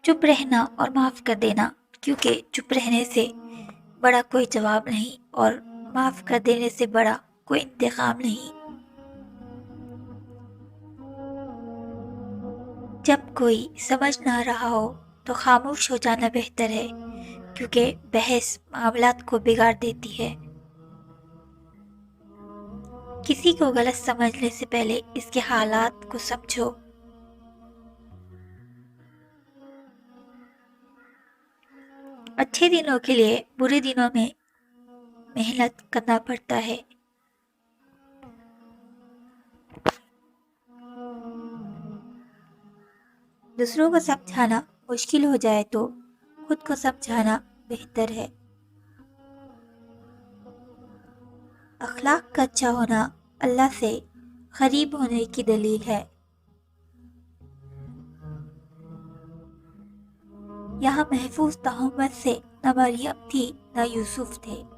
چپ رہنا اور معاف کر دینا، کیونکہ چپ رہنے سے بڑا کوئی جواب نہیں اور معاف کر دینے سے بڑا کوئی انتقام نہیں۔ جب کوئی سمجھ نہ رہا ہو تو خاموش ہو جانا بہتر ہے، کیونکہ بحث معاملات کو بگاڑ دیتی ہے۔ کسی کو غلط سمجھنے سے پہلے اس کے حالات کو سمجھو۔ اچھے دنوں کے لیے برے دنوں میں محنت کرنا پڑتا ہے۔ دوسروں کو سمجھانا مشکل ہو جائے تو خود کو سمجھانا بہتر ہے۔ اخلاق کا اچھا ہونا اللہ سے قریب ہونے کی دلیل ہے۔ یہاں محفوظ تہمت سے نہ مریم تھی نہ یوسف تھے۔